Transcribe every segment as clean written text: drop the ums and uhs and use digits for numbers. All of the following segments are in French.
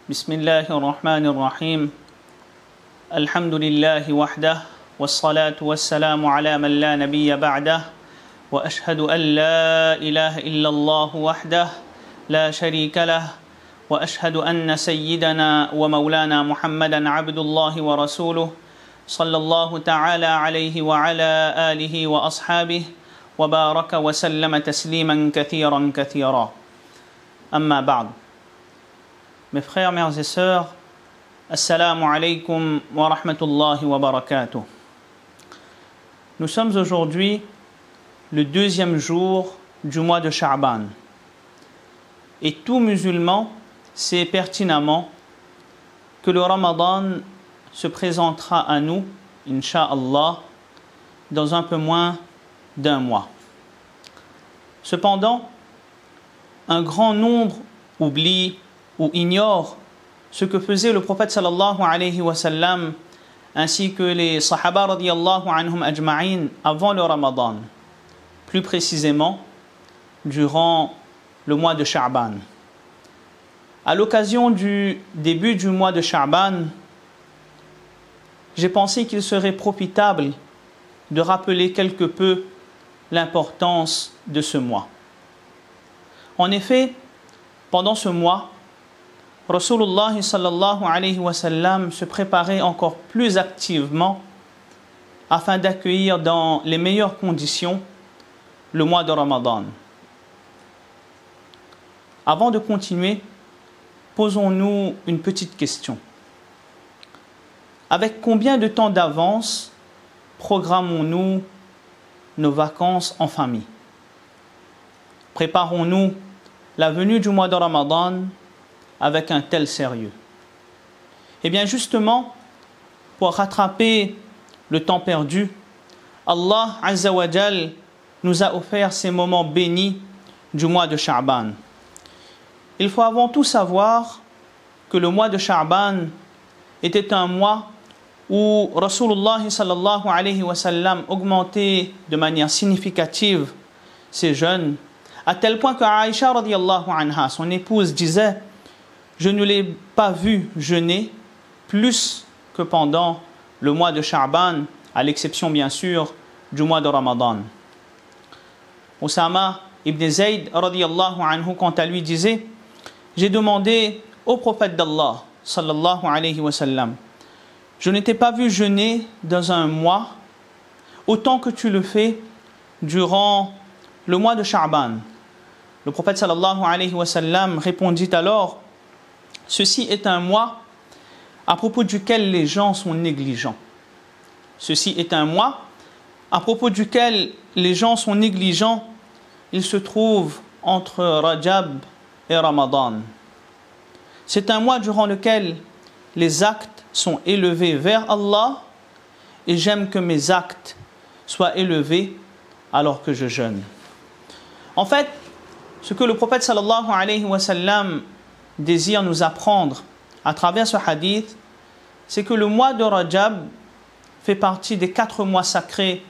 بسم الله الرحمن الرحيم الحمد لله وحده والصلاة والسلام على من لا نبي بعده وأشهد أن لا إله إلا الله وحده لا شريك له وأشهد أن سيدنا ومولانا محمدا عبد الله ورسوله صلى الله تعالى عليه وعلى آله وأصحابه وبارك وسلم تسليما كثيرا كثيرا أما بعد. Mes frères, mères et sœurs, Assalamu alaikum wa rahmatullahi wa barakatuh. Nous sommes aujourd'hui le deuxième jour du mois de Sha'ban. Et tout musulman sait pertinemment que le Ramadan se présentera à nous, Inch'Allah, dans un peu moins d'un mois. Cependant, un grand nombre oublie ou ignore ce que faisait le prophète sallallahu alayhi wa sallam ainsi que les sahaba radiyallahu anhum ajma'in avant le Ramadan, plus précisément durant le mois de Sha'ban. À l'occasion du début du mois de Sha'ban, j'ai pensé qu'il serait profitable de rappeler quelque peu l'importance de ce mois. En effet, pendant ce mois, Rasulullah sallallahu alayhi wa sallam se préparait encore plus activement afin d'accueillir dans les meilleures conditions le mois de Ramadan. Avant de continuer, posons-nous une petite question. Avec combien de temps d'avance programmons-nous nos vacances en famille? Préparons-nous la venue du mois de Ramadan avec un tel sérieux? Eh bien justement, pour rattraper le temps perdu, Allah Azza wa Jal nous a offert ces moments bénis du mois de Sha'ban. Il faut avant tout savoir que le mois de Sha'ban était un mois où Rasulullah sallallahu alayhi wa sallam augmentait de manière significative ses jeûnes, à tel point que Aïcha radiyallahu anha, son épouse, disait: je ne l'ai pas vu jeûner plus que pendant le mois de Sha'ban, à l'exception bien sûr du mois de Ramadan. Osama ibn Zayd radiyallahu anhu, quant à lui, disait: j'ai demandé au prophète d'Allah sallallahu alayhi wa sallam, je ne t'ai pas vu jeûner dans un mois autant que tu le fais durant le mois de Sha'ban. Le prophète sallallahu alayhi wa sallam répondit alors: ceci est un mois à propos duquel les gens sont négligents. Ceci est un mois à propos duquel les gens sont négligents. Il se trouve entre Rajab et Ramadan. C'est un mois durant lequel les actes sont élevés vers Allah, et j'aime que mes actes soient élevés alors que je jeûne. En fait, ce que le prophète sallallahu alayhi wa sallam désire nous apprendre à travers ce hadith, c'est que le mois de Rajab fait partie des 4 mois sacrés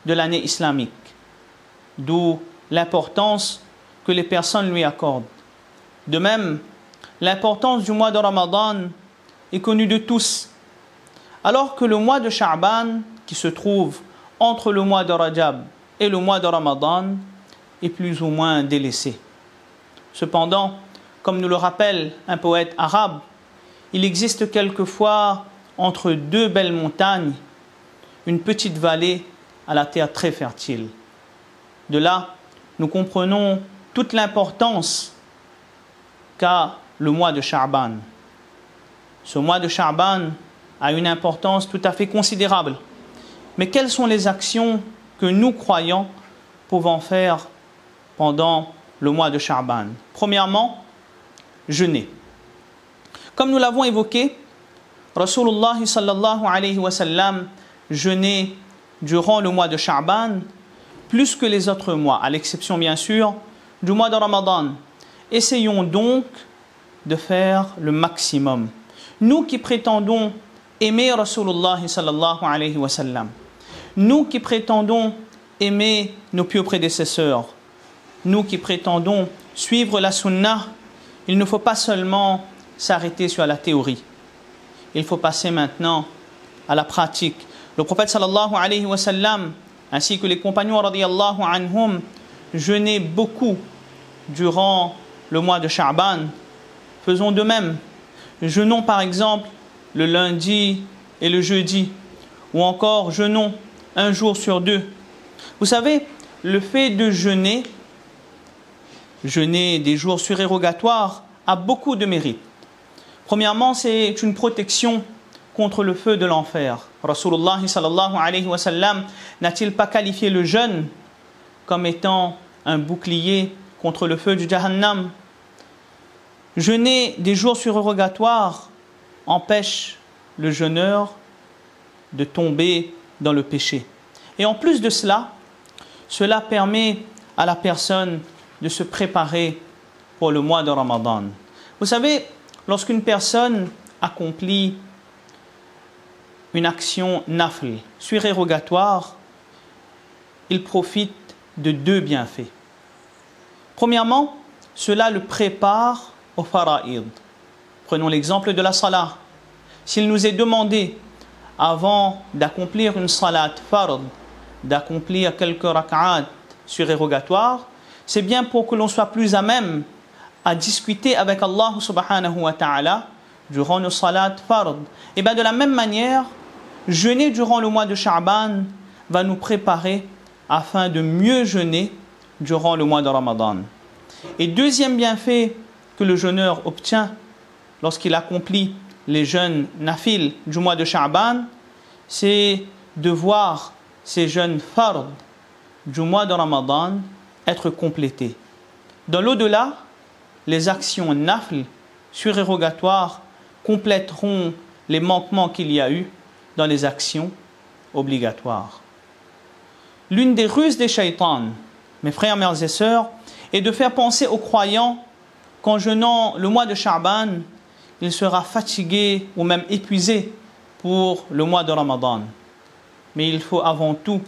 de l'année islamique, d'où l'importance que les personnes lui accordent. De même, l'importance du mois de Ramadan est connue de tous, alors que le mois de Sha'ban, qui se trouve entre le mois de Rajab et le mois de Ramadan, est plus ou moins délaissé. Cependant, comme nous le rappelle un poète arabe, il existe quelquefois entre 2 belles montagnes une petite vallée à la terre très fertile. De là, nous comprenons toute l'importance qu'a le mois de Sha'ban. Ce mois de Sha'ban a une importance tout à fait considérable. Mais quelles sont les actions que nous, croyants, pouvons faire pendant le mois de Sha'ban? Premièrement, jeûner. Comme nous l'avons évoqué, Rasulullah sallallahu alayhi wa sallam jeûnait durant le mois de Sha'ban plus que les autres mois, à l'exception bien sûr du mois de Ramadan. Essayons donc de faire le maximum. Nous qui prétendons aimer Rasulullah sallallahu alayhi wa sallam, nous qui prétendons aimer nos pieux prédécesseurs, nous qui prétendons suivre la sunnah, il ne faut pas seulement s'arrêter sur la théorie. Il faut passer maintenant à la pratique. Le prophète sallallahu alayhi wa sallam, ainsi que les compagnons radiyallahu anhum, jeûnaient beaucoup durant le mois de Sha'ban. Faisons de même. Jeûnons par exemple le lundi et le jeudi, ou encore jeûnons un jour sur deux. Vous savez, le fait de jeûner des jours surérogatoires, a beaucoup de mérite. Premièrement, c'est une protection contre le feu de l'enfer. Rasulullah sallallahu alayhi wa sallam n'a-t-il pas qualifié le jeûne comme étant un bouclier contre le feu du Jahannam? Jeûner des jours surérogatoires empêche le jeûneur de tomber dans le péché. Et en plus de cela, cela permet à la personne de se préparer pour le mois de Ramadan. Vous savez, lorsqu'une personne accomplit une action nafl, surérogatoire, il profite de deux bienfaits. Premièrement, cela le prépare au fara'id. Prenons l'exemple de la salat. S'il nous est demandé, avant d'accomplir une salat fard, d'accomplir quelques rak'at surérogatoires, c'est bien pour que l'on soit plus à même à discuter avec Allah subhanahu wa ta'ala durant nos salats fard. Et bien de la même manière, jeûner durant le mois de Sha'ban va nous préparer afin de mieux jeûner durant le mois de Ramadan. Et deuxième bienfait que le jeûneur obtient lorsqu'il accomplit les jeûnes nafil du mois de Sha'ban, c'est de voir ces jeûnes fard du mois de Ramadan être complétés. Dans l'au-delà, les actions nafl surérogatoires compléteront les manquements qu'il y a eu dans les actions obligatoires. L'une des ruses des shaitans, mes frères, mères et sœurs, est de faire penser aux croyants qu'en jeûnant le mois de Sha'ban, il sera fatigué ou même épuisé pour le mois de Ramadan. Mais il faut avant tout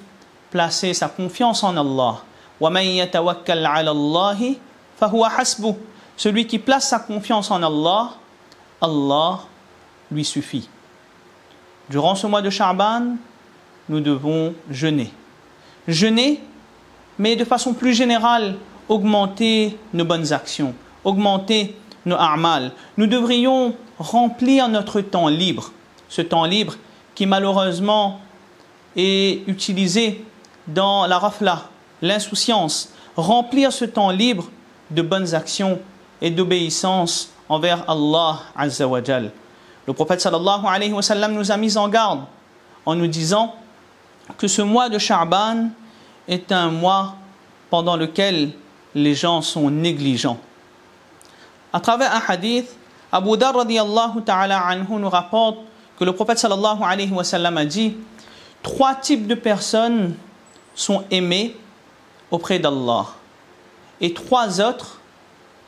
placer sa confiance en Allah. وَمَنْ يَتَوَكَّلْ عَلَى اللَّهِ فَهُوَ حَسْبُهُ. Celui qui place sa confiance en Allah, Allah lui suffit. Durant ce mois de Sha'ban, nous devons jeûner. Jeûner, mais de façon plus générale, augmenter nos bonnes actions, augmenter nos a'mal. Nous devrions remplir notre temps libre. Ce temps libre qui malheureusement est utilisé dans la rafla, l'insouciance. Remplir ce temps libre de bonnes actions et d'obéissance envers Allah Azza wa Jal. Le prophète sallallahu alayhi wa sallam nous a mis en garde en nous disant que ce mois de Sha'ban est un mois pendant lequel les gens sont négligents. À travers un hadith, Abu Dar radiyallahu ta'ala anhu nous rapporte que le prophète sallallahu alayhi wa sallam a dit: trois types de personnes sont aimées auprès d'Allah et trois autres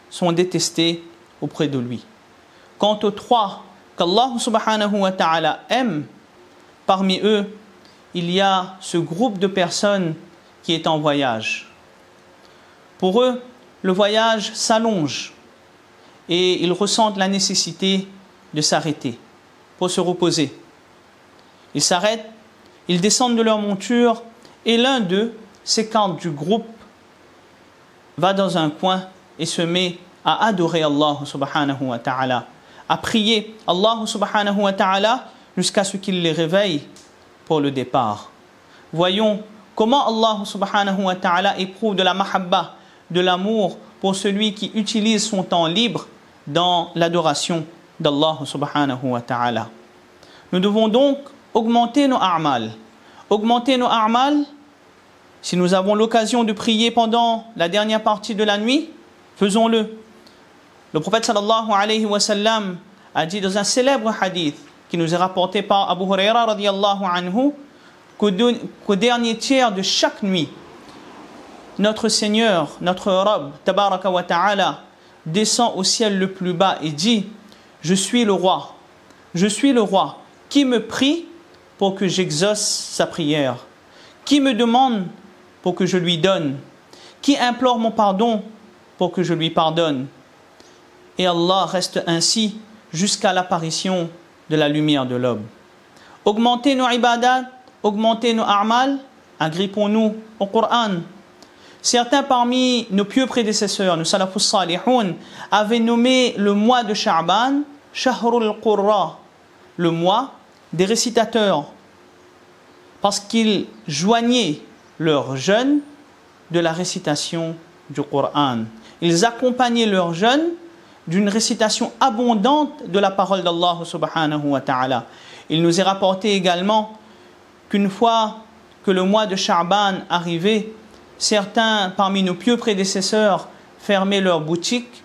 sont détestés auprès de lui. Quant aux trois qu'Allah subhanahu wa ta'ala aime, parmi eux, il y a ce groupe de personnes qui est en voyage. Pour eux, le voyage s'allonge et ils ressentent la nécessité de s'arrêter pour se reposer. Ils s'arrêtent, ils descendent de leur monture et l'un d'eux s'écarte du groupe, va dans un coin et se met à adorer Allah subhanahu wa ta'ala, à prier Allah subhanahu wa ta'ala jusqu'à ce qu'il les réveille pour le départ. Voyons comment Allah subhanahu wa ta'ala éprouve de la mahabba, de l'amour pour celui qui utilise son temps libre dans l'adoration d'Allah subhanahu wa ta'ala. Nous devons donc augmenter nos a'mal. Augmenter nos a'mal, si nous avons l'occasion de prier pendant la dernière partie de la nuit, faisons-le. Le prophète sallallahu alayhi wa sallam a dit dans un célèbre hadith qui nous est rapporté par Abu Huraira radiyallahu anhu qu'au dernier tiers de chaque nuit, notre Seigneur, notre Rabb, tabaraka wa ta'ala, descend au ciel le plus bas et dit: je suis le roi, qui me prie pour que j'exauce sa prière, qui me demande pour que je lui donne, qui implore mon pardon pour que je lui pardonne. Et Allah reste ainsi jusqu'à l'apparition de la lumière de l'aube. Augmenter nos ibadat, augmenter nos a'mal, agrippons-nous au Coran. Certains parmi nos pieux prédécesseurs, nos salafus salihoun, avaient nommé le mois de Sha'ban Shahrul Qurra, le mois des récitateurs, parce qu'ils joignaient leur jeûne de la récitation du Coran. Ils accompagnaient leur jeûne d'une récitation abondante de la parole d'Allah subhanahu wa ta'ala. Il nous est rapporté également qu'une fois que le mois de Sha'ban arrivait, certains parmi nos pieux prédécesseurs fermaient leurs boutiques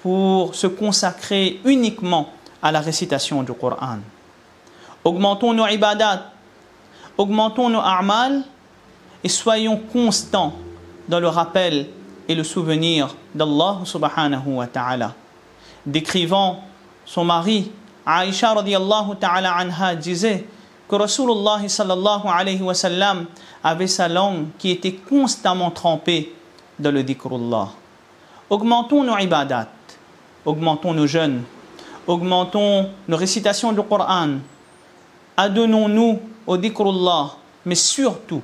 pour se consacrer uniquement à la récitation du Coran. Augmentons nos ibadat, augmentons nos a'mal et soyons constants dans le rappel et le souvenir d'Allah subhanahu wa ta'ala. Décrivant son mari, Aïcha radiyallahu ta'ala anha disait que Rasulullah sallallahu alayhi wa sallam avait sa langue qui était constamment trempée dans le dhikrullah. Augmentons nos ibadat, augmentons nos jeûnes, augmentons nos récitations du Coran, adonnons-nous au dhikrullah, mais surtout,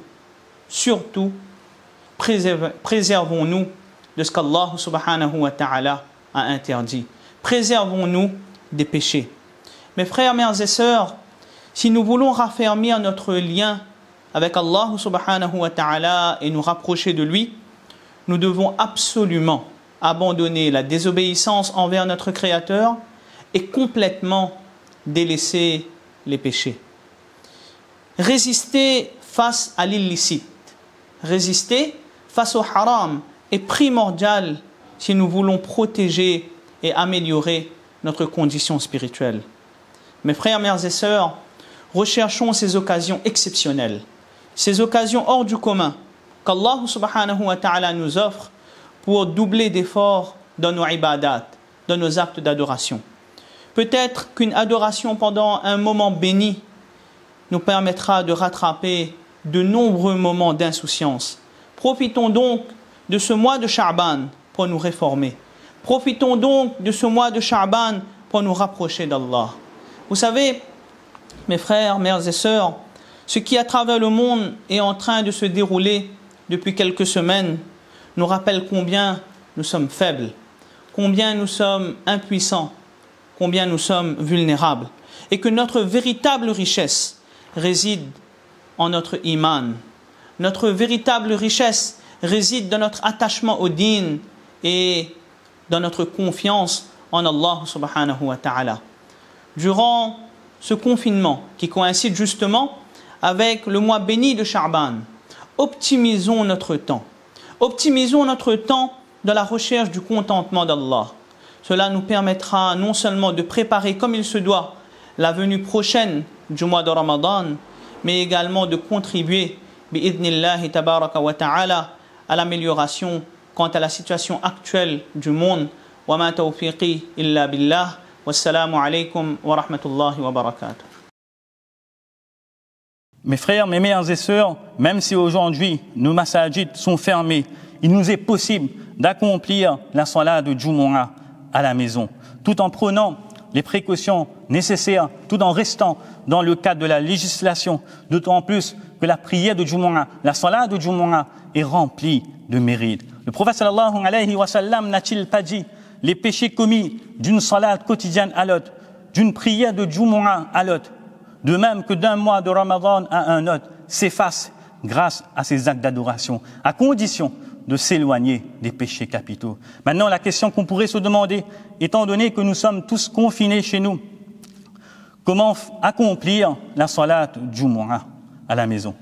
préservons-nous de ce qu'Allah subhanahu wa ta'ala a interdit. Préservons-nous des péchés. Mes frères, mères et sœurs, si nous voulons raffermir notre lien avec Allah subhanahu wa ta'ala et nous rapprocher de lui, nous devons absolument abandonner la désobéissance envers notre Créateur et complètement délaisser les péchés. Résister face à l'illicite, résister face au haram est primordial si nous voulons protéger et améliorer notre condition spirituelle. Mes frères, mères et sœurs, recherchons ces occasions exceptionnelles, ces occasions hors du commun qu'Allah subhanahu wa ta'ala nous offre pour doubler d'efforts dans nos ibadat, dans nos actes d'adoration. Peut-être qu'une adoration pendant un moment béni nous permettra de rattraper de nombreux moments d'insouciance. Profitons donc de ce mois de Sha'ban pour nous réformer. Profitons donc de ce mois de Sha'ban pour nous rapprocher d'Allah. Vous savez, mes frères, mères et sœurs, ce qui à travers le monde est en train de se dérouler depuis quelques semaines nous rappelle combien nous sommes faibles, combien nous sommes impuissants, combien nous sommes vulnérables, et que notre véritable richesse réside en notre iman. Notre véritable richesse réside dans notre attachement au din et dans notre confiance en Allah subhanahu wa ta'ala. Durant ce confinement qui coïncide justement avec le mois béni de Sha'ban, optimisons notre temps. Optimisons notre temps dans la recherche du contentement d'Allah. Cela nous permettra non seulement de préparer comme il se doit la venue prochaine du mois de Ramadan, mais également de contribuer bi'idnillahi tabaraka wa ta'ala à l'amélioration quant à la situation actuelle du monde. Wa ma tawfiqi illa billah. Wassalamu alaikum wa rahmatullahi wa barakatuh. Mes frères, mes mères et sœurs, même si aujourd'hui nos masajid sont fermés, il nous est possible d'accomplir la salat de Jumu'ah à la maison, tout en prenant les précautions nécessaires, tout en restant dans le cadre de la législation, d'autant plus que la prière de Jumu'ah, la salat de Jumu'ah est remplie de mérite. Le prophète sallallahu alayhi wa sallam n'a-t-il pas dit les péchés commis d'une salat quotidienne à l'autre, d'une prière de Jumu'ah à l'autre, de même que d'un mois de Ramadan à un autre, s'effacent grâce à ces actes d'adoration, à condition de s'éloigner des péchés capitaux. Maintenant, la question qu'on pourrait se demander, étant donné que nous sommes tous confinés chez nous, comment accomplir la salat Jumu'ah à la maison?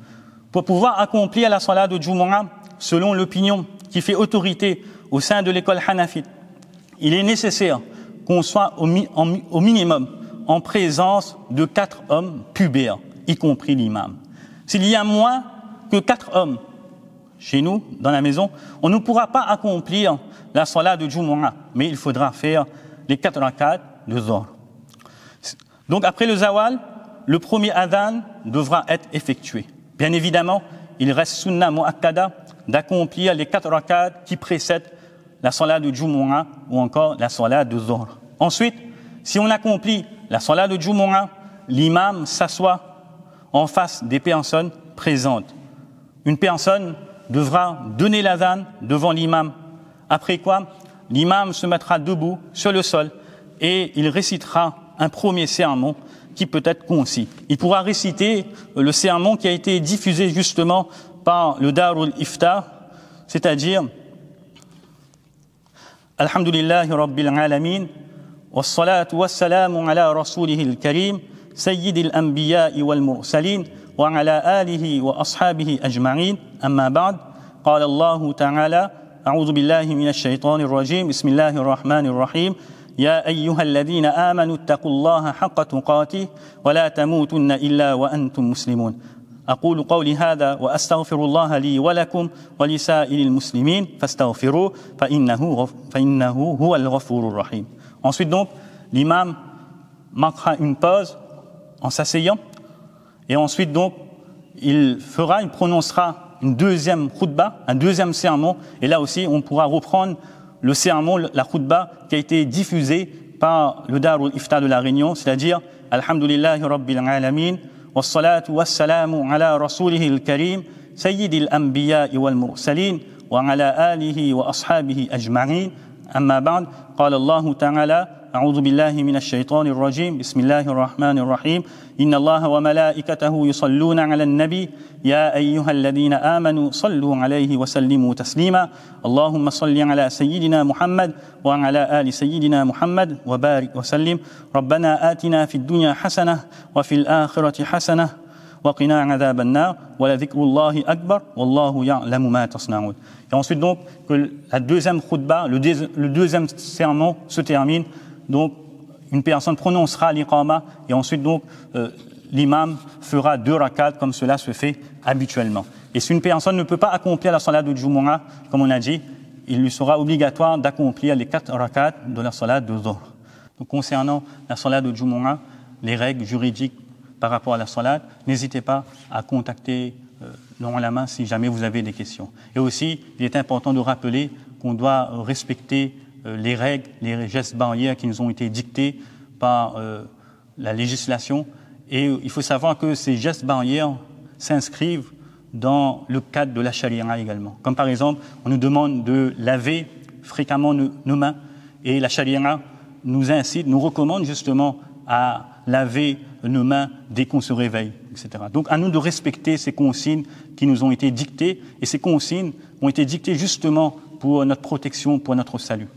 Pour pouvoir accomplir la salat de Jumu'ah, selon l'opinion qui fait autorité au sein de l'école hanafite, il est nécessaire qu'on soit au minimum en présence de 4 hommes pubères, y compris l'imam. S'il y a moins que 4 hommes chez nous, dans la maison, on ne pourra pas accomplir la salat de Jumu'ah, mais il faudra faire les 4 rakats de Zohr. Donc après le zawal, le premier adhan devra être effectué. Bien évidemment, il reste sunna mu'akkada d'accomplir les 4 rakats qui précèdent la salat de Jumu'ah ou encore la salat de Zohr. Ensuite, si on accomplit la salat de Jumu'ah, l'imam s'assoit en face des personnes présentes. Une personne devra donner l'adhan devant l'imam. Après quoi, l'imam se mettra debout sur le sol et il récitera un premier sermon qui peut être concis. Il pourra réciter le sermon qui a été diffusé justement par le Darul Iftar, c'est-à-dire Alhamdulillahi Rabbil Alamin, wassalatu wassalamu ala rasulihil karim, sayyidil anbiya'i wal mursalin, wa ala alihi wa ashabihi ajma'in, amma ba'd, qala Allahu ta'ala, a'udhu billahi minash shaitanir rajim, bismillahir rahmanir rahim, يا أيها الذين آمنوا اتقوا الله حق تقاته ولا تموتن إلا وأنتم مسلمون أقول قولي هذا وأستغفر الله لي ولكم ولسائر المسلمين فاستغفروه فإنه هو الغفور الرحيم. Ensuite donc, l'imam marquera une pause en s'asseyant et ensuite donc, il prononcera une deuxième khutba, un deuxième sermon et là aussi on pourra reprendre le sermon, la khutba qui a été diffusée par le Darul Iftar de la Réunion, c'est-à-dire Alhamdulillahi Rabbil Alamin, wassalatu wassalamu ala rasulihil karim, sayyidil anbiya'i wal mursalin, wa ala alihi wa ashabihi ajma'in, amma ba'd, qala Allahu ta'ala, أعوذ بالله من الشيطان الرجيم بسم الله الرحمن الرحيم إن الله وملائكته يصلون على النبي يا أيها الذين آمنوا صلوا عليه وسلموا تسليما اللهم صل على سيدنا محمد وعلى آل سيدنا محمد وبارك وسلم ربنا آتنا في الدنيا حسنة وفي الآخرة حسنة وقنا عذاب النار ولذكر الله أكبر والله يعلم ما تصنعون. Et ensuite donc que la deuxième khutba, le deuxième sermon se termine. Donc, une personne prononcera l'iqama et ensuite donc l'imam fera 2 rakats comme cela se fait habituellement. Et si une personne ne peut pas accomplir la salat de Jumu'ah, comme on a dit, il lui sera obligatoire d'accomplir les 4 rakats de la salat de Dhuhr. Donc, concernant la salat de Jumu'ah, les règles juridiques par rapport à la salat, n'hésitez pas à contacter l'ulama si jamais vous avez des questions. Et aussi, il est important de rappeler qu'on doit respecter les règles, les gestes barrières qui nous ont été dictés par la législation. Et il faut savoir que ces gestes barrières s'inscrivent dans le cadre de la charia également. Comme par exemple, on nous demande de laver fréquemment nos mains et la charia nous incite, nous recommande justement à laver nos mains dès qu'on se réveille, etc. Donc à nous de respecter ces consignes qui nous ont été dictées et ces consignes ont été dictées justement pour notre protection, pour notre salut.